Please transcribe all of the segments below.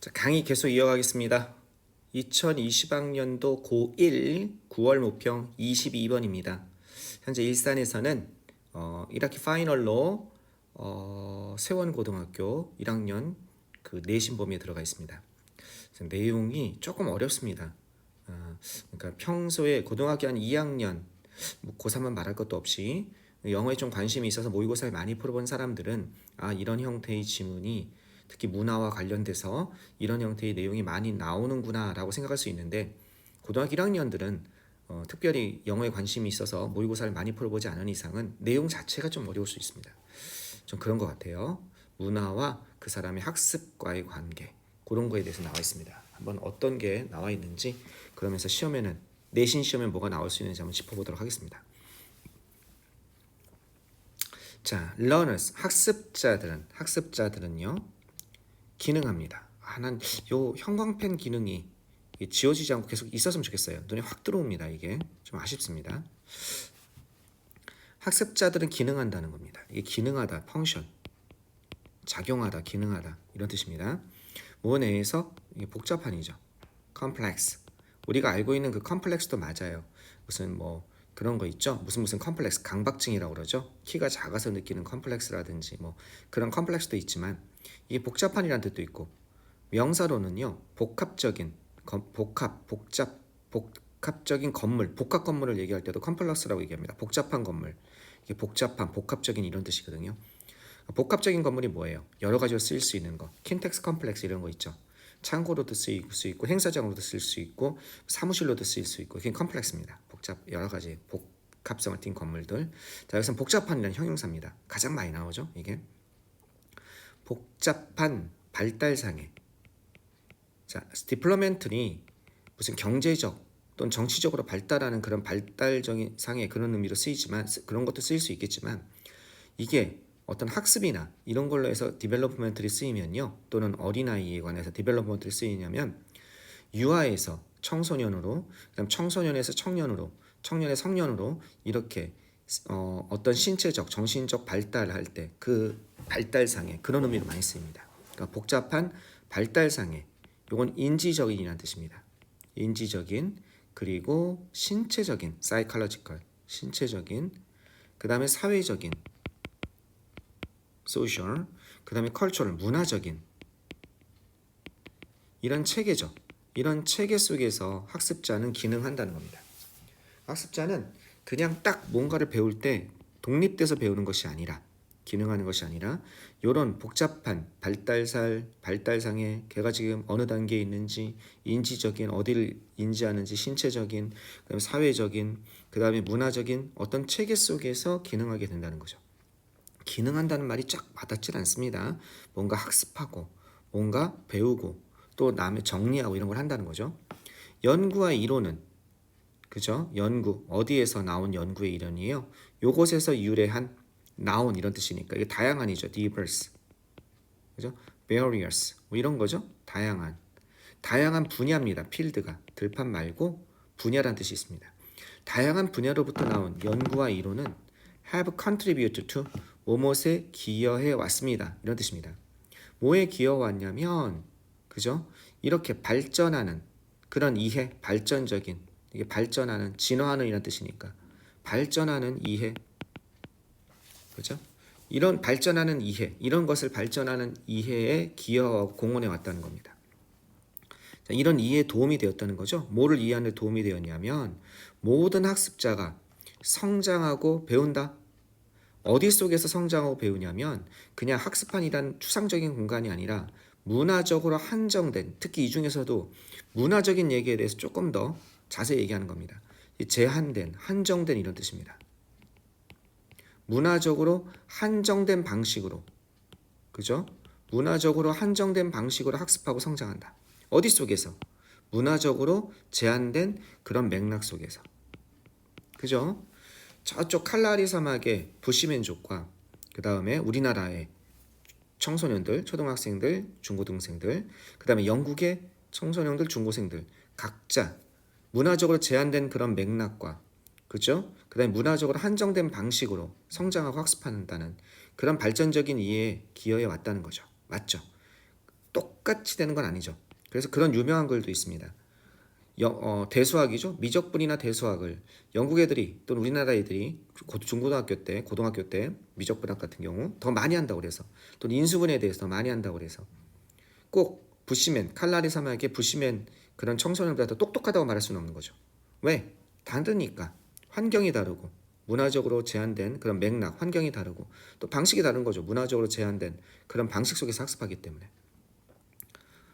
자, 강의 계속 이어가겠습니다. 2020학년도 고1 9월 모평 22번입니다. 현재 일산에서는 1학기 파이널로 세원고등학교 1학년 그 내신 범위에 들어가 있습니다. 내용이 조금 어렵습니다. 그러니까 평소에 고등학교 한 2학년 뭐 고3은 말할 것도 없이 영어에 좀 관심이 있어서 모의고사를 많이 풀어본 사람들은 이런 형태의 지문이 특히 문화와 관련돼서 이런 형태의 내용이 많이 나오는구나 라고 생각할 수 있는데, 고등학교 1학년들은 특별히 영어에 관심이 있어서 모의고사를 많이 풀어보지 않은 이상은 내용 자체가 좀 어려울 수 있습니다. 좀 그런 것 같아요. 문화와 그 사람의 학습과의 관계, 그런 거에 대해서 나와 있습니다. 한번 어떤 게 나와 있는지, 그러면서 시험에는 내신 시험에 뭐가 나올 수 있는지 한번 짚어보도록 하겠습니다. 자, learners, 학습자들은요 기능합니다. 난 요 형광펜 기능이 지워지지 않고 계속 있었으면 좋겠어요. 눈에 확 들어옵니다. 이게 좀 아쉽습니다. 학습자들은 기능한다는 겁니다. 이게 기능하다, 펑션, 작용하다, 기능하다 이런 뜻입니다. 뭐 내에서 이게 복잡한이죠. 컴플렉스. 우리가 알고 있는 그 컴플렉스도 맞아요. 무슨 뭐 그런 거 있죠. 무슨 컴플렉스, 강박증이라고 그러죠. 키가 작아서 느끼는 컴플렉스라든지 뭐 그런 컴플렉스도 있지만, 이게 복잡한이라는 뜻도 있고, 명사로는요 복합적인 복합적인 건물, 복합 건물을 얘기할 때도 컴플렉스라고 얘기합니다. 복잡한 건물, 이게 복잡한 복합적인 이런 뜻이거든요. 복합적인 건물이 뭐예요? 여러 가지로 쓰일 수 있는 거, 킨텍스 컴플렉스 이런 거 있죠. 창고로도 쓰일 수 있고, 행사장으로도 쓸 수 있고, 사무실로도 쓰일 수 있고, 그게 컴플렉스입니다. 여러 가지 복합성을 띈 건물들. 자, 여기서는 복잡한이라는 형용사입니다. 가장 많이 나오죠. 이게 복잡한 발달상해. 자, 디플로멘트니 무슨 경제적 또는 정치적으로 발달하는 그런 발달적인 상의 그런 의미로 쓰이지만, 그런 것도 쓰일 수 있겠지만, 이게 어떤 학습이나 이런 걸로 해서 디벨로프먼트를 쓰이면요, 또는 어린아이에 관해서 디벨로프먼트를 쓰이냐면, 유아에서 청소년으로, 그다음 청소년에서 청년으로, 청년의 성년으로 이렇게 어떤 신체적, 정신적 발달할 때 그 발달상해 그런 의미로 많이 쓰입니다. 그러니까 복잡한 발달상해, 이건 인지적인이라는 뜻입니다. 인지적인, 그리고 신체적인, psychological, 신체적인, 그 다음에 사회적인, social, 그 다음에 cultural, 문화적인, 이런 체계죠. 이런 체계 속에서 학습자는 기능한다는 겁니다. 학습자는 그냥 딱 뭔가를 배울 때 독립돼서 배우는 것이 아니라, 기능하는 것이 아니라, 이런 복잡한 발달상에 걔가 지금 어느 단계에 있는지, 인지적인 어디를 인지하는지, 신체적인, 그다음에 사회적인, 그다음에 문화적인 어떤 체계 속에서 기능하게 된다는 거죠. 기능한다는 말이 쫙 와닿질 않습니다. 뭔가 학습하고, 뭔가 배우고, 또 남의 정리하고 이런 걸 한다는 거죠. 연구와 이론은, 그죠? 연구, 어디에서 나온 연구의 이론이에요? 요것에서 유래한, 나온 이런 뜻이니까 이게 다양한이죠. diverse, 그죠? various, 뭐 이런 거죠. 다양한 분야입니다. 필드가 들판 말고 분야란 뜻이 있습니다. 다양한 분야로부터 나온 연구와 이론은 have contributed to, 뭐뭇에 기여해 왔습니다. 이런 뜻입니다. 뭐에 기여해 왔냐면, 그죠? 이렇게 발전하는 그런 이해, 발전적인, 이게 발전하는, 진화하는 이런 뜻이니까 발전하는 이해, 그죠? 이런 발전하는 이해, 이런 것을 발전하는 이해에 기여하고 공헌해 왔다는 겁니다. 자, 이런 이해에 도움이 되었다는 거죠. 뭐를 이해하는 데 도움이 되었냐면, 모든 학습자가 성장하고 배운다. 어디 속에서 성장하고 배우냐면, 그냥 학습판이란 추상적인 공간이 아니라 문화적으로 한정된, 특히 이 중에서도 문화적인 얘기에 대해서 조금 더 자세히 얘기하는 겁니다. 제한된, 한정된 이런 뜻입니다. 문화적으로 한정된 방식으로, 그죠? 문화적으로 한정된 방식으로 학습하고 성장한다. 어디 속에서? 문화적으로 제한된 그런 맥락 속에서, 그죠? 저쪽 칼라리 사막의 부시민족과 그 다음에 우리나라의 청소년들, 초등학생들, 중고등생들, 그 다음에 영국의 청소년들, 중고생들, 각자 문화적으로 제한된 그런 맥락과, 그죠? 그 다음에 문화적으로 한정된 방식으로 성장하고 학습한다는 그런 발전적인 이해에 기여해 왔다는 거죠. 맞죠? 똑같이 되는 건 아니죠. 그래서 그런 유명한 글도 있습니다. 대수학이죠. 미적분이나 대수학을 영국 애들이 또는 우리나라 애들이 중고등학교 때, 고등학교 때 미적분학 같은 경우 더 많이 한다고 그래서 또는 인수분해에 대해서 더 많이 한다고 그래서 꼭 부시맨, 칼라리 사막의 부시맨 그런 청소년보다 더 똑똑하다고 말할 수는 없는 거죠. 왜? 다르니까. 환경이 다르고 문화적으로 제한된 그런 맥락, 환경이 다르고 또 방식이 다른 거죠. 문화적으로 제한된 그런 방식 속에서 학습하기 때문에.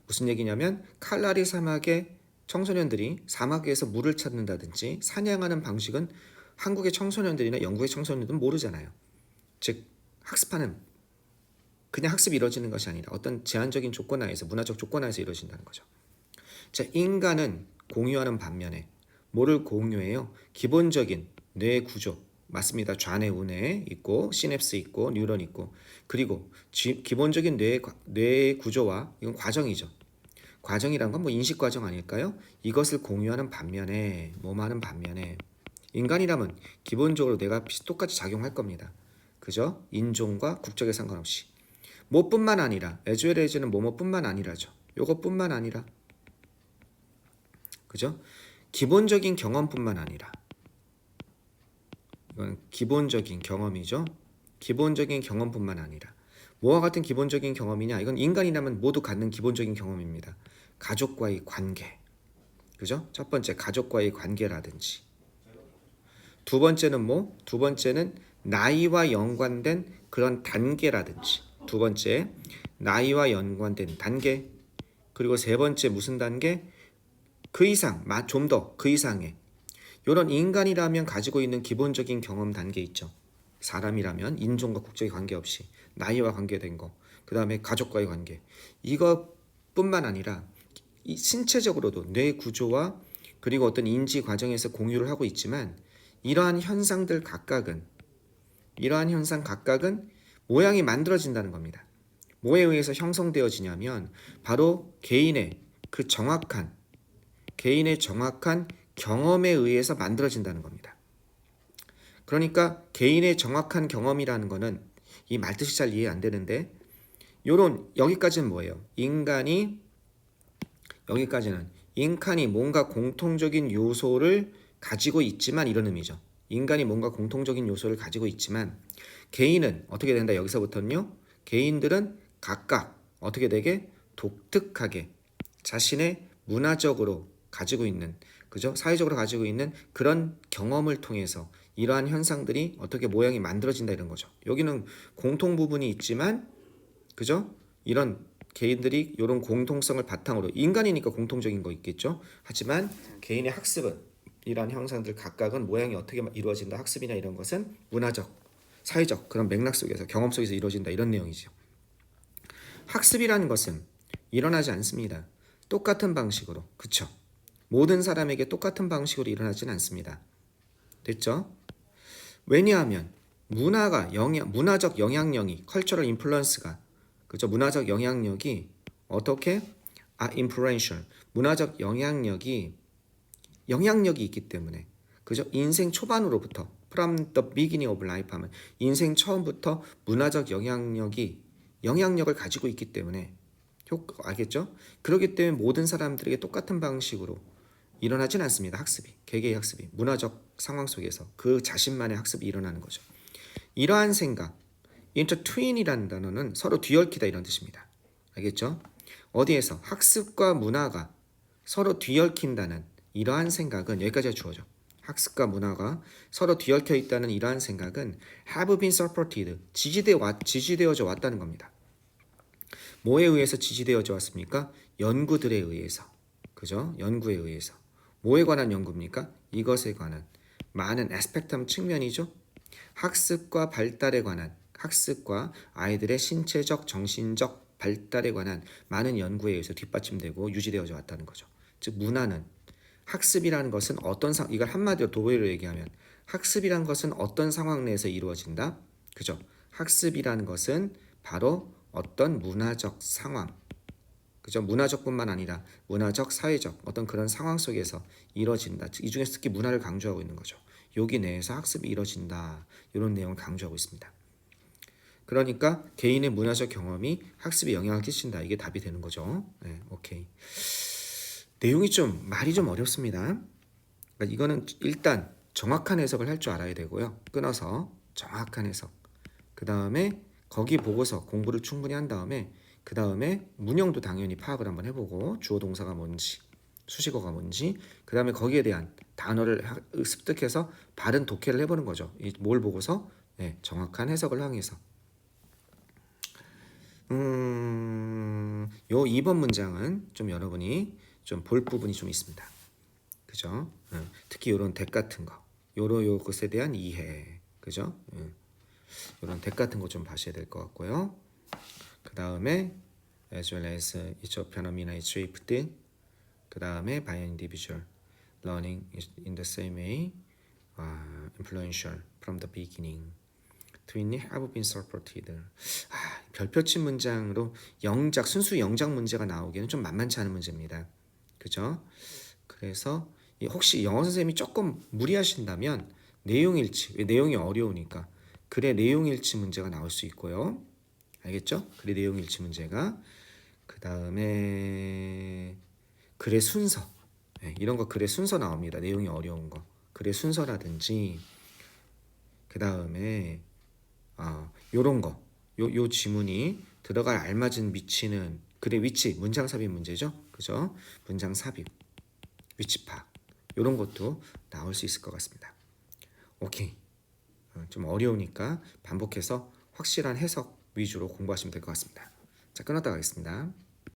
무슨 얘기냐면 칼라리 사막의 청소년들이 사막 위에서 물을 찾는다든지 사냥하는 방식은 한국의 청소년들이나 영국의 청소년들은 모르잖아요. 즉 학습하는 그냥 학습이 이루어지는 것이 아니라 어떤 제한적인 조건 하에서 문화적 조건 하에서 이루어진다는 거죠. 자, 인간은 공유하는 반면에 뭐를 공유해요? 기본적인 뇌 구조 맞습니다. 좌뇌 우뇌 있고 시냅스 있고 뉴런 있고 그리고 기본적인 뇌 구조와 이건 과정이죠. 과정이란 건 뭐 인식 과정 아닐까요? 이것을 공유하는 반면에 뭐하는 반면에 인간이라면 기본적으로 내가 똑같이 작용할 겁니다. 그죠? 인종과 국적에 상관없이 뭐뿐만 아니라 에즈웰에즈는 뭐뭐뿐만 아니라죠. 요것뿐만 아니라 그죠? 기본적인 경험뿐만 아니라 이건 기본적인 경험이죠. 기본적인 경험뿐만 아니라 뭐와 같은 기본적인 경험이냐? 이건 인간이라면 모두 갖는 기본적인 경험입니다. 가족과의 관계, 그죠? 첫 번째 가족과의 관계라든지 두 번째는 뭐? 두 번째는 나이와 연관된 그런 단계라든지 두 번째 나이와 연관된 단계 그리고 세 번째 무슨 단계? 그 이상, 좀 더 그 이상의 이런 인간이라면 가지고 있는 기본적인 경험 단계 있죠. 사람이라면 인종과 국적에 관계없이 나이와 관계된 거, 그 다음에 가족과의 관계 이것뿐만 아니라 이 신체적으로도 뇌 구조와 그리고 어떤 인지 과정에서 공유를 하고 있지만 이러한 현상 각각은 모양이 만들어진다는 겁니다. 뭐에 의해서 형성되어지냐면 바로 개인의 정확한 경험에 의해서 만들어진다는 겁니다. 그러니까 개인의 정확한 경험이라는 거는 이 말뜻이 잘 이해 안 되는데 여기까지는 뭐예요? 인간이 뭔가 공통적인 요소를 가지고 있지만 이런 의미죠. 인간이 뭔가 공통적인 요소를 가지고 있지만 개인은 어떻게 된다? 여기서부터는요. 개인들은 각각 어떻게 되게 독특하게 자신의 문화적으로 가지고 있는 그죠? 사회적으로 가지고 있는 그런 경험을 통해서 이러한 현상들이 어떻게 모양이 만들어진다 이런 거죠. 여기는 공통 부분이 있지만 그죠? 이런 개인들이 이런 공통성을 바탕으로 인간이니까 공통적인 거 있겠죠. 하지만 개인의 학습은 이러한 형상들 각각은 모양이 어떻게 이루어진다. 학습이나 이런 것은 문화적, 사회적 그런 맥락 속에서 경험 속에서 이루어진다 이런 내용이죠. 학습이라는 것은 일어나지 않습니다. 똑같은 방식으로 그쵸? 모든 사람에게 똑같은 방식으로 일어나지는 않습니다. 됐죠? 왜냐하면 문화적 영향력이 컬처럴 인플루언스가 그죠? 문화적 영향력이 어떻게 influential 문화적 영향력이 있기 때문에 그죠? 인생 초반으로부터 from the beginning of life 하면 인생 처음부터 문화적 영향력을 가지고 있기 때문에 알겠죠? 그렇기 때문에 모든 사람들에게 똑같은 방식으로 일어나진 않습니다. 개개의 학습이 문화적 상황 속에서 그 자신만의 학습이 일어나는 거죠. 이러한 생각, intertwine이라는 단어는 서로 뒤얽히다 이런 뜻입니다. 알겠죠? 어디에서 학습과 문화가 서로 뒤얽힌다는 이러한 생각은 여기까지가 주어져. 학습과 문화가 서로 뒤얽혀 있다는 이러한 생각은 have been supported, 지지되어져 왔다는 겁니다. 뭐에 의해서 지지되어져 왔습니까? 연구들에 의해서. 그죠? 연구에 의해서. 뭐에 관한 연구입니까? 이것에 관한 많은 에스펙텀 측면이죠. 학습과 아이들의 신체적, 정신적 발달에 관한 많은 연구에 의해서 뒷받침되고 유지되어져 왔다는 거죠. 즉 문화는 학습이라는 것은 이걸 한마디로 도의로 얘기하면 학습이라는 것은 어떤 상황 내에서 이루어진다? 그죠? 학습이라는 것은 바로 어떤 문화적 상황, 그죠? 문화적뿐만 아니라 문화적, 사회적 어떤 그런 상황 속에서 이루어진다. 이 중에서 특히 문화를 강조하고 있는 거죠. 여기 내에서 학습이 이루어진다. 이런 내용을 강조하고 있습니다. 그러니까 개인의 문화적 경험이 학습에 영향을 끼친다. 이게 답이 되는 거죠. 네, 오케이. 내용이 좀 말이 좀 어렵습니다. 그러니까 이거는 일단 정확한 해석을 할 줄 알아야 되고요. 끊어서 정확한 해석. 그 다음에 거기 보고서 공부를 충분히 한 다음에 그 다음에 문형도 당연히 파악을 한번 해보고 주어 동사가 뭔지 수식어가 뭔지 그 다음에 거기에 대한 단어를 습득해서 바른 독해를 해보는 거죠. 뭘 보고서 네, 정확한 해석을 향해서 요 2번 문장은 좀 여러분이 좀 볼 부분이 좀 있습니다. 그죠? 특히 요런 덱 같은 거 요 것에 대한 이해 그죠? 요런 덱 같은 거 좀 봐셔야 될 것 같고요. 그 다음에 as well as each of phenomena is shaped 그 다음에 by individual learning is in the same way influential from the beginning twin이 have been supported 별표친 문장으로 영작 순수 영작 문제가 나오기에는 좀 만만치 않은 문제입니다. 그죠? 그래서 혹시 영어 선생님이 조금 무리하신다면 내용일치 왜 내용이 어려우니까 글의 내용일치 문제가 나올 수 있고요. 알겠죠? 글의 내용일치 문제가 그 다음에 글의 순서 이런 거 글의 순서 나옵니다. 내용이 어려운 거 글의 순서라든지 그 다음에 요런 거 요 지문이 들어갈 알맞은 위치는 글의 위치 문장 삽입 문제죠. 그죠? 문장 삽입 위치 파악 요런 것도 나올 수 있을 것 같습니다. 오케이. 좀 어려우니까 반복해서 확실한 해석 위주로 공부하시면 될 것 같습니다. 자, 끊었다 가겠습니다.